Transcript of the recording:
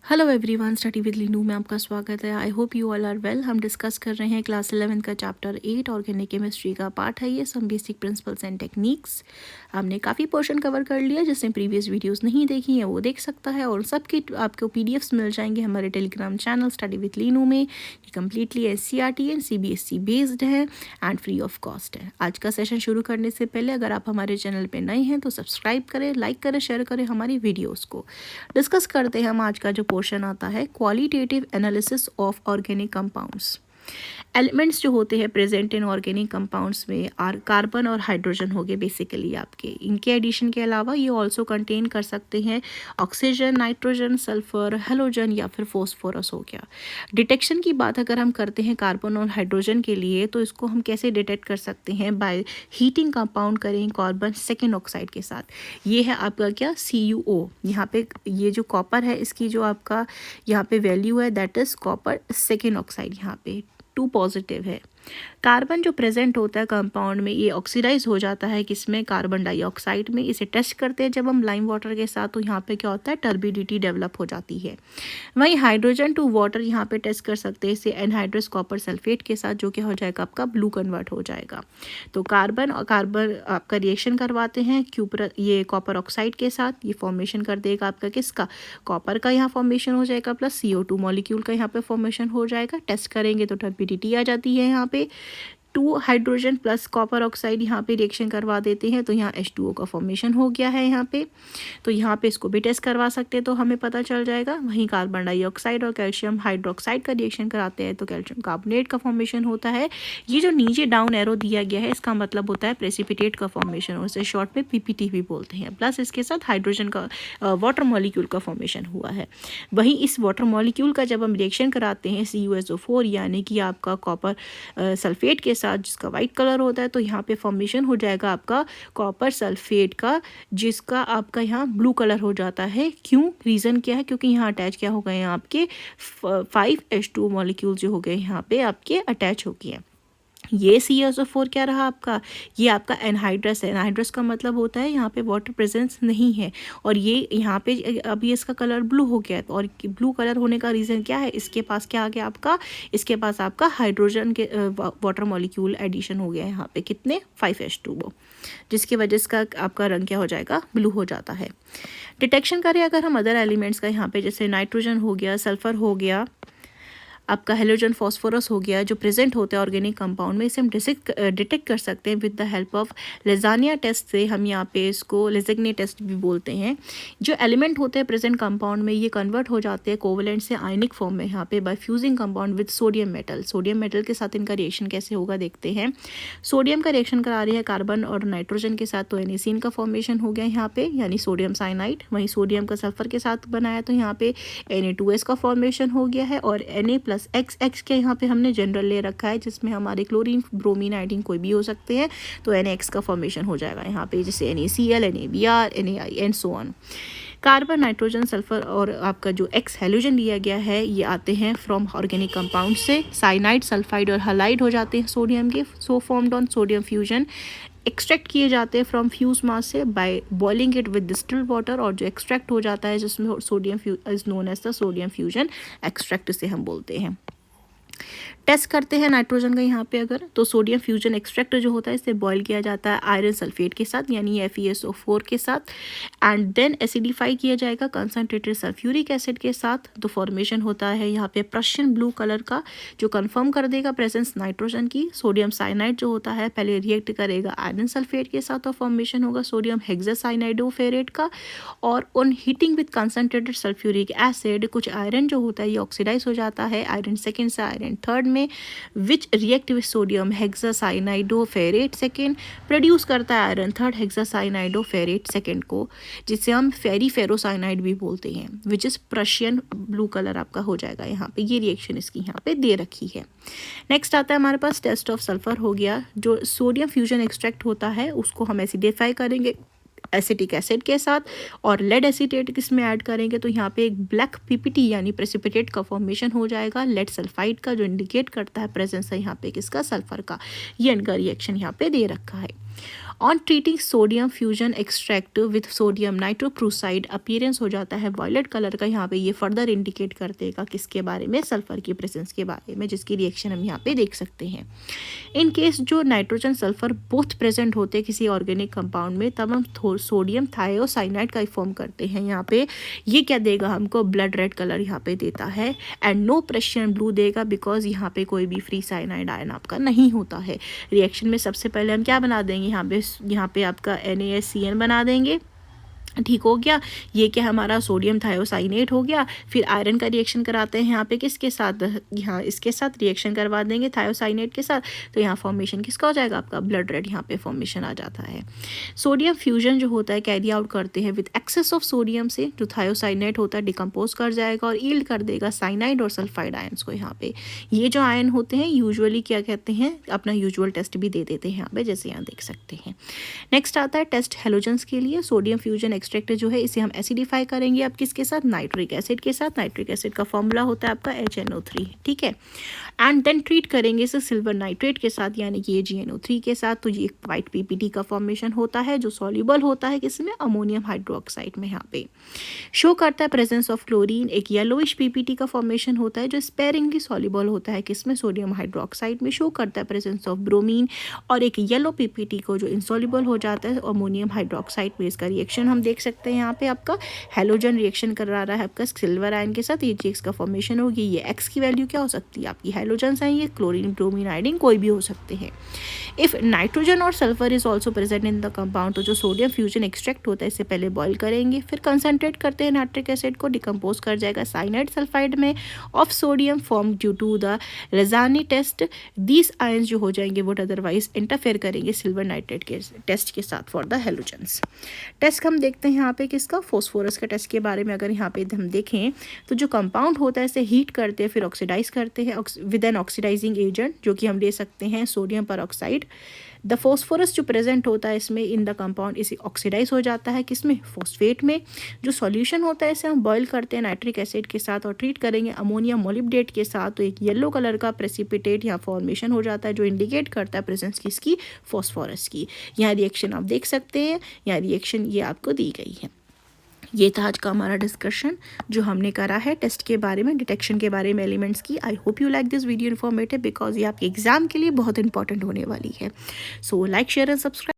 Hello everyone, study with Leenu में आपका स्वागत है। I hope you all are well. हम डिस्कस कर रहे हैं क्लास 11 का चैप्टर 8 ऑर्गेनिक केमिस्ट्री का पार्ट है ये, some basic principles and techniques. हमने काफ़ी पोर्शन कवर कर लिया। जिसने प्रीवियस वीडियोस नहीं देखी हैं वो देख सकता है, और सबके आपको पीडीएफ्स मिल जाएंगे हमारे Telegram channel study with Leenu में। ये completely SCERT and CBSE based है एंड फ्री ऑफ कॉस्ट है। आज का सेशन शुरू करने से पहले अगर आप हमारे चैनल पर नए हैं तो सब्सक्राइब करें, लाइक करें, शेयर करें हमारी वीडियोज़ को। डिस्कस करते हैं हम आज का जो पोर्शन आता है, qualitative analysis of organic compounds. Elements जो होते हैं प्रेजेंट इन ऑर्गेनिक कंपाउंड्स में कार्बन और हाइड्रोजन हो गए बेसिकली आपके। इनके एडिशन के अलावा ये ऑल्सो कंटेन कर सकते हैं ऑक्सीजन, नाइट्रोजन, सल्फर, हेलोजन या फिर फॉस्फोरस हो गया। डिटेक्शन की बात अगर हम करते हैं कार्बन और हाइड्रोजन के लिए, तो इसको हम कैसे डिटेक्ट कर सकते हैं? बाय हीटिंग कंपाउंड करें कार्बन सेकेंड ऑक्साइड के साथ। ये है आपका क्या, CuO। यहाँ पे ये जो कॉपर है इसकी जो आपका यहाँ पे वैल्यू है that is copper second oxide, यहाँ पे 2 पॉजिटिव है। कार्बन जो प्रेजेंट होता है कंपाउंड में, ये ऑक्सीडाइज हो जाता है किसमें, कार्बन डाइऑक्साइड में। इसे टेस्ट करते हैं जब हम लाइम वाटर के साथ, तो यहाँ पे क्या होता है, टर्बिडिटी डेवलप हो जाती है। वहीं हाइड्रोजन टू वाटर यहाँ पे टेस्ट कर सकते हैं इसे एनहाइड्रस कॉपर सल्फेट के साथ, जो कि हो जाएगा आपका ब्लू कन्वर्ट हो जाएगा। तो कार्बन और कार्बन आपका रिएक्शन करवाते हैं ये कॉपर ऑक्साइड के साथ, ये फॉर्मेशन कर देगा आपका किसका, कॉपर का यहाँ फॉर्मेशन हो जाएगा, प्लस CO2 मॉलिक्यूल का यहाँ पे फॉर्मेशन हो जाएगा। टेस्ट करेंगे तो टर्बिडिटी आ जाती है यहाँ पे। 2 हाइड्रोजन प्लस कॉपर ऑक्साइड यहाँ पे रिएक्शन करवा देते हैं, तो यहाँ H2O का फॉर्मेशन हो गया है यहाँ पे। तो यहाँ पे इसको भी टेस्ट करवा सकते हैं तो हमें पता चल जाएगा। वहीं कार्बन डाइऑक्साइड और कैल्शियम हाइड्रोक्साइड का रिएक्शन कराते हैं तो कैल्शियम कार्बोनेट का फॉर्मेशन होता है। ये जो नीचे डाउन एरो दिया गया है इसका मतलब होता है प्रेसिपिटेट का फॉर्मेशन, और इसे शॉर्ट में PPT भी बोलते हैं। प्लस इसके साथ हाइड्रोजन का वाटर मॉलिक्यूल का फॉर्मेशन हुआ है। वहीं इस वाटर मॉलिक्यूल का जब हम रिएक्शन कराते हैं CuSO4 यानी कि आपका कॉपर सल्फेट के साथ, जिसका वाइट कलर होता है, तो यहाँ पे फॉर्मेशन हो जाएगा आपका कॉपर सल्फेट का, जिसका आपका यहाँ ब्लू कलर हो जाता है। क्यों, रीज़न क्या है? क्योंकि यहाँ अटैच क्या हो गए हैं आपके 5H2 मॉलिक्यूल जो हो गए यहाँ पे आपके अटैच हो गए। ये CuSO4 क्या रहा आपका, ये आपका एनहाइड्रस है। एनहाइड्रस का मतलब होता है यहाँ पे वाटर प्रेजेंस नहीं है, और ये यहाँ पे अभी इसका कलर ब्लू हो गया है। और ब्लू कलर होने का रीज़न क्या है, इसके पास क्या आ गया आपका, इसके पास आपका हाइड्रोजन के वाटर मॉलिक्यूल एडिशन हो गया है यहाँ पे, कितने, 5H2O, जिसकी वजह से आपका रंग क्या हो जाएगा, ब्लू हो जाता है। डिटेक्शन करें अगर हम अदर एलिमेंट्स का, यहाँ पे जैसे नाइट्रोजन हो गया, सल्फर हो गया, आपका हेलोजन फॉस्फोरस हो गया, जो प्रेजेंट होते हैं ऑर्गेनिक कंपाउंड में, इसे हम डिटेक्ट कर सकते हैं with the help of Lassaigne test से। हम यहाँ पे इसको लेजेग्ने टेस्ट भी बोलते हैं। जो एलिमेंट होते हैं प्रेजेंट कंपाउंड में, ये कन्वर्ट हो जाते हैं कोवेलेंट से आयनिक फॉर्म में यहाँ पे by fusing compound with sodium metal. Sodium metal के साथ इनका रिएक्शन कैसे होगा देखते हैं। सोडियम का रिएक्शन करा रही है कार्बन और नाइट्रोजन के साथ, तो NaCN का फॉर्मेशन हो गया यहाँ पे, यानी सोडियम साइनाइड। वहीं सोडियम का सल्फर के साथ बनाया तो यहाँ पे Na2S का फॉर्मेशन हो गया है, और Na+XX के यहाँ पे हमने जनरल ले रखा है, जिसमें हमारे क्लोरीन, ब्रोमीन, आयोडीन कोई भी हो सकते हैं, तो NaX का फॉर्मेशन हो जाएगा यहाँ पे, जैसे NaCl, NaBr, NaI and so on. Carbon, nitrogen, sulphur और आपका जो X हेलोजन लिया गया है, ये आते हैं फ्रॉम ऑर्गेनिक कंपाउंड से। साइनाइड, सल्फाइड और हलाइड हो जाते हैं सोडियम के, so formed on sodium fusion. Extract किए जाते हैं फ्रॉम फ्यूज मास से by boiling it with distilled water, और जो एक्सट्रैक्ट हो जाता है जिसमें sodium is known as the sodium fusion extract से हम बोलते हैं। टेस्ट करते हैं नाइट्रोजन का यहाँ पे अगर, तो सोडियम फ्यूजन एक्सट्रैक्ट जो होता है इसे बॉयल किया जाता है आयरन सल्फेट के साथ, यानी FeSO4 के साथ, एंड देन एसिडिफाई किया जाएगा कंसनट्रेटेड सल्फ्यूरिक एसिड के साथ। तो फॉर्मेशन होता है यहाँ पे प्रशियन ब्लू कलर का, जो कंफर्म कर देगा प्रेजेंस नाइट्रोजन की। सोडियम साइनाइड जो होता है पहले रिएक्ट करेगा आयरन सल्फेट के साथ, और फॉर्मेशन होगा सोडियम हेक्सासाइनाइडोफेरेट का। और on heating with concentrated sulphuric acid, कुछ आयरन जो होता है ये ऑक्सीडाइज हो जाता है, आयरन सेकेंड से आयरन थर्ड में, which react with sodium hexacyanoferrate second, produce करता है आयरन थर्ड हेक्सासाइनाइडोफेरेट सेकेंड को, जिसे हम फेरोसाइनाइड भी बोलते हैं, which is Prussian blue colour आपका हो जाएगा यहाँ पे। ये रिएक्शन इसकी यहाँ पे दे रखी है। नेक्स्ट आता है हमारे पास टेस्ट ऑफ सल्फर हो गया। जो सोडियम फ्यूजन एक्सट्रैक्ट होता है उसको हम एसिडिफाई करेंगे एसिटिक एसिड के साथ, और लेड एसीटेट किसमें ऐड करेंगे, तो यहाँ पे एक ब्लैक PPT यानी प्रेसिपिटेट का फॉर्मेशन हो जाएगा लेड सल्फाइड का, जो इंडिकेट करता है प्रेजेंस है यहाँ पे किसका, सल्फर का। ये इनका रिएक्शन यहाँ पे दे रखा है। On treating sodium fusion extract with sodium nitroprusside appearance हो जाता है वायलेट कलर का। यहाँ पे ये फर्दर इंडिकेट कर देगा किसके बारे में, सल्फर की प्रेजेंस के बारे में, जिसकी रिएक्शन हम यहाँ पे देख सकते हैं। इन केस जो नाइट्रोजन सल्फर बोथ प्रेजेंट होते हैं किसी ऑर्गेनिक कंपाउंड में, तब हम सोडियम थायोसाइनाइड का फॉर्म करते हैं। यहाँ पे ये क्या देगा हमको, ब्लड रेड कलर यहाँ पे देता है एंड नो प्रेशियन ब्लू देगा, बिकॉज यहाँ पे कोई भी फ्री साइनाइड आयन आपका नहीं होता है। रिएक्शन में सबसे पहले हम क्या बना देंगे, यहाँ पे आपका NaSCN बना देंगे, ठीक हो गया। ये क्या हमारा सोडियम थायोसाइनेट हो गया। फिर आयरन का रिएक्शन कराते हैं यहाँ पे किसके साथ, यहाँ इसके साथ रिएक्शन करवा देंगे थायोसाइनेट के साथ, तो यहाँ फॉर्मेशन किसका हो जाएगा, आपका ब्लड रेड यहाँ पे फॉर्मेशन आ जाता है। सोडियम फ्यूजन जो होता है कैरी आउट करते हैं विद एक्सेस ऑफ सोडियम से, जो थायोसाइनेट होता है डिकम्पोज कर जाएगा और ईल्ड कर देगा साइनाइड और सल्फाइड आयन्स को। यहाँ पे ये जो आयन होते हैं यूजुअली क्या कहते हैं, अपना यूजुअल टेस्ट भी दे देते हैं यहाँ पे, जैसे यहाँ देख सकते हैं। नेक्स्ट आता है टेस्ट हेलोजेंस के लिए। सोडियम फ्यूजन एक्सट्रैक्ट जो है इसे हम एसिडिफाई करेंगे अब किसके साथ, नाइट्रिक एसिड के साथ। नाइट्रिक एसिड का फॉर्मूला होता है आपका HNO3, ठीक है। एंड देन ट्रीट करेंगे इसे सिल्वर नाइट्रेट के साथ, यानी कि AgNO3 के साथ। तो ये एक वाइट PPT का फॉर्मेशन होता है जो सॉल्युबल होता है किसमें, अमोनियम हाइड्रोक्साइड में। यहाँ पे शो करता है प्रेजेंस ऑफ क्लोरीन। एक येलोइश PPT का फॉर्मेशन होता है जो स्पेरिंगली सॉल्युबल होता है किसमें, सोडियम हाइड्रोक्साइड में। शो करता है प्रेजेंस ऑफ ब्रोमीन। और एक येलो PPT को जो इंसॉल्युबल हो जाता है अमोनियम हाइड्रोक्साइड में। इसका रिएक्शन हम देख सकते हैं यहाँ पे, आपका हेलोजन रिएक्शन करा रहा है आपका सिल्वर आयन के साथ, AgX का फॉर्मेशन होगी। ये X की वैल्यू क्या हो सकती है आपकी, हेलोजन्स हैं ये, क्लोरीन ब्रोमीन आयोडीन कोई भी हो सकते हैं। इफ नाइट्रोजन और sulphur is also present in the compound, तो जो सोडियम फ्यूजन एक्सट्रैक्ट होता है इससे पहले बॉईल करेंगे, फिर कंसनट्रेट करते हैं नाइट्रिक एसिड को, डिकम्पोज कर जाएगा साइनाइड सल्फाइड में of sodium form due to the Lassaigne test. These ions जो हो जाएंगे वो अदरवाइज इंटरफेयर करेंगे सिल्वर नाइट्रेट के टेस्ट के साथ फॉर द हेलोजन्स। टेस्ट हम देखते हैं यहाँ पे किसका, फॉस्फोरस के टेस्ट के बारे में। अगर यहाँ पे हम देखें तो जो कंपाउंड होता है इसे हीट करते हैं, फिर ऑक्सीडाइज करते हैं विद एन ऑक्सीडाइजिंग एजेंट, जो कि हम ले सकते हैं सोडियम परऑक्साइड। द फॉस्फोरस जो प्रेजेंट होता है इसमें इन द कंपाउंड, इसे ऑक्सीडाइज हो जाता है किसमें, फॉस्फेट में। जो सॉल्यूशन होता है इसे हम बॉईल करते हैं नाइट्रिक एसिड के साथ और ट्रीट करेंगे अमोनियम मोलिब्डेट के साथ, तो एक येलो कलर का प्रेसिपिटेट यहाँ फॉर्मेशन हो जाता है जो इंडिकेट करता है प्रेजेंस किसकी, फॉस्फोरस की। यहाँ रिएक्शन आप देख सकते हैं, यहाँ रिएक्शन ये आपको दी गई है। ये था आज का हमारा डिस्कशन जो हमने करा है टेस्ट के बारे में, डिटेक्शन के बारे में एलिमेंट्स की। आई hope you like this video informative, because ये आपके एग्जाम के लिए बहुत इंपॉर्टेंट होने वाली है। So like share and subscribe.